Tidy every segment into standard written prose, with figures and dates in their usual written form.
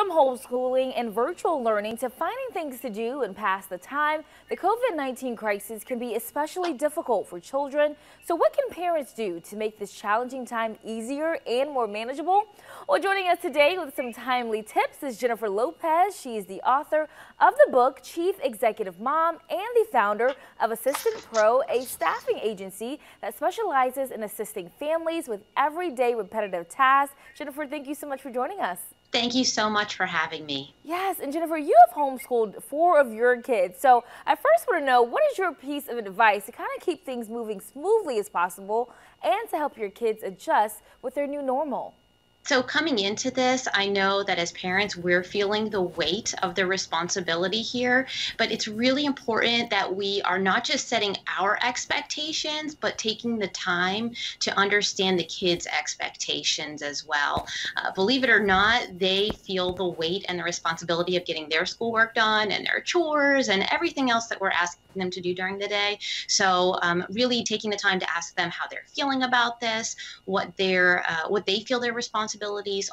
From homeschooling and virtual learning to finding things to do and pass the time, the COVID-19 crisis can be especially difficult for children. So what can parents do to make this challenging time easier and more manageable? Well, joining us today with some timely tips is Jennifer Lopez. She is the author of the book Chief Executive Mom and the founder of Assistant Pro, a staffing agency that specializes in assisting families with everyday repetitive tasks. Jennifer, thank you so much for joining us. Thank you so much for having me. Yes, and Jennifer, you have homeschooled 4 of your kids. So I first want to know, what is your piece of advice to kind of keep things moving smoothly as possible and to help your kids adjust with their new normal? So coming into this, I know that as parents, we're feeling the weight of the responsibility here, but it's really important that we are not just setting our expectations, but taking the time to understand the kids' expectations as well. Believe it or not, they feel the weight and the responsibility of getting their schoolwork done and their chores and everything else that we're asking them to do during the day. So really taking the time to ask them how they're feeling about this, what they feel their responsibilities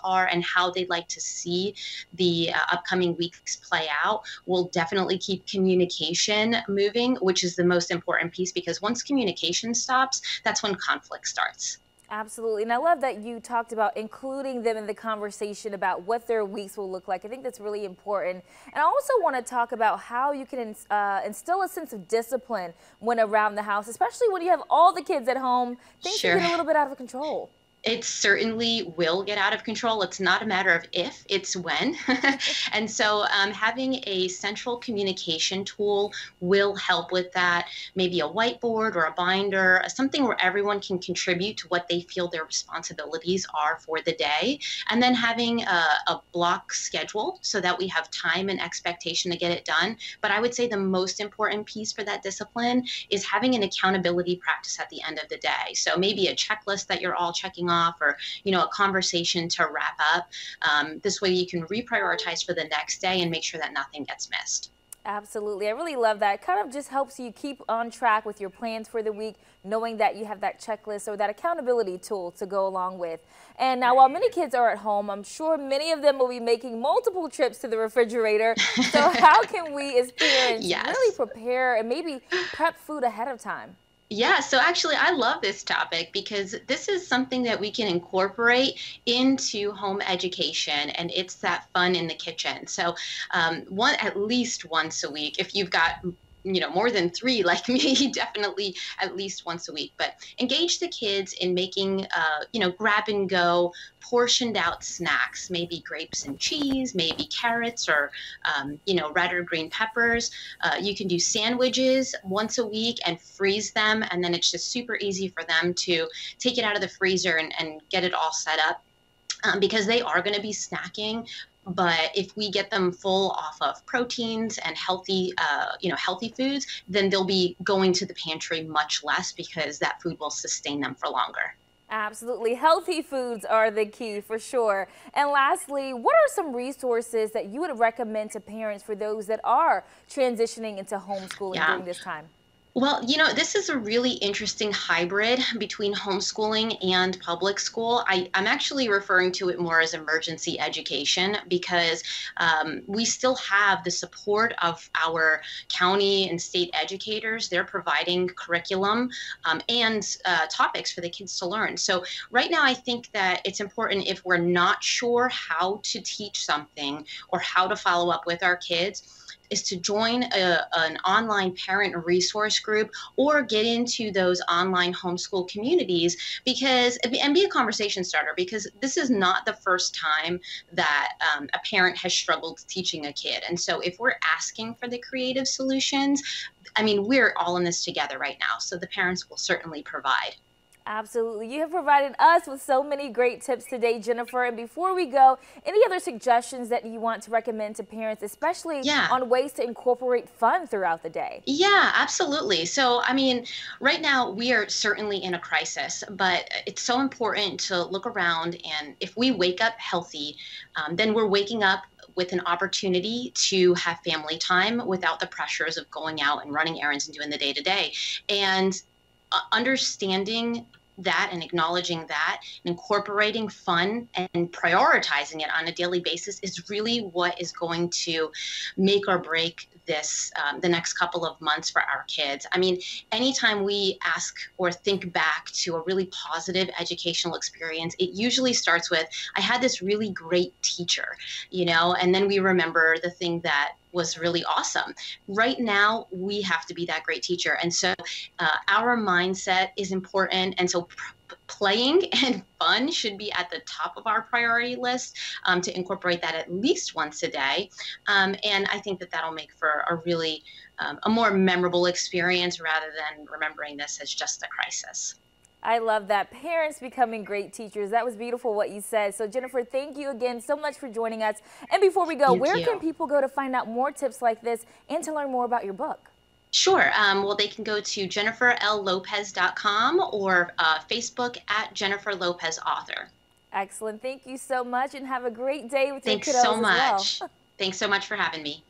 are, and how they'd like to see the upcoming weeks play out will definitely keep communication moving, which is the most important piece, because once communication stops, that's when conflict starts. Absolutely. And I love that you talked about including them in the conversation about what their weeks will look like. I think that's really important. And I also want to talk about how you can instill a sense of discipline when around the house, especially when you have all the kids at home. Things can get a little bit out of control. It certainly will get out of control. It's not a matter of if, it's when. And so having a central communication tool will help with that. Maybe a whiteboard or a binder, something where everyone can contribute to what they feel their responsibilities are for the day. And then having a block schedule so that we have time and expectation to get it done. But I would say the most important piece for that discipline is having an accountability practice at the end of the day. So maybe a checklist that you're all checking off, or a conversation to wrap up. This way you can reprioritize for the next day and make sure that nothing gets missed. Absolutely. I really love that. It kind of just helps you keep on track with your plans for the week, knowing that you have that checklist or that accountability tool to go along with. And now, while many kids are at home, I'm sure many of them will be making multiple trips to the refrigerator. So how can we as parents really prepare and maybe prep food ahead of time? Yeah, so actually I love this topic because this is something that we can incorporate into home education, and it's that fun in the kitchen. So at least once a week, if you've got more than 3 like me, definitely at least once a week. But engage the kids in making, grab and go, portioned out snacks, maybe grapes and cheese, maybe carrots or, red or green peppers. You can do sandwiches once a week and freeze them. And then it's just super easy for them to take it out of the freezer and get it all set up. Because they are going to be snacking. But if we get them full off of proteins and healthy, healthy foods, then they'll be going to the pantry much less because that food will sustain them for longer. Absolutely. Healthy foods are the key for sure. And lastly, what are some resources that you would recommend to parents for those that are transitioning into homeschooling during this time? Well, this is a really interesting hybrid between homeschooling and public school. I'm actually referring to it more as emergency education because we still have the support of our county and state educators. They're providing curriculum and topics for the kids to learn. So right now, I think that it's important, if we're not sure how to teach something or how to follow up with our kids, is to join an online parent resource group or get into those online homeschool communities and be a conversation starter, because this is not the first time that a parent has struggled teaching a kid. And so if we're asking for the creative solutions, we're all in this together right now. So the parents will certainly provide. Absolutely. You have provided us with so many great tips today, Jennifer. And before we go, any other suggestions that you want to recommend to parents, especially on ways to incorporate fun throughout the day? Yeah, absolutely. So, right now we are certainly in a crisis, but it's so important to look around. And if we wake up healthy, then we're waking up with an opportunity to have family time without the pressures of going out and running errands and doing the day-to-day. And understanding that and acknowledging that, incorporating fun and prioritizing it on a daily basis is really what is going to make or break this the next couple of months for our kids. I mean, anytime we ask or think back to a really positive educational experience, it usually starts with, I had this really great teacher, and then we remember the thing that was really awesome. Right now, we have to be that great teacher. And so our mindset is important. And so playing and fun should be at the top of our priority list, to incorporate that at least once a day. And I think that that'll make for a really a more memorable experience rather than remembering this as just a crisis. I love that. Parents becoming great teachers. That was beautiful what you said. So Jennifer, thank you again so much for joining us. And before we go, where can people go to find out more tips like this and to learn more about your book? Sure. Well, they can go to jenniferllopez.com or Facebook at Jennifer Lopez Author. Excellent. Thank you so much and have a great day with your kiddos Thanks so much. as well. Thanks so much for having me.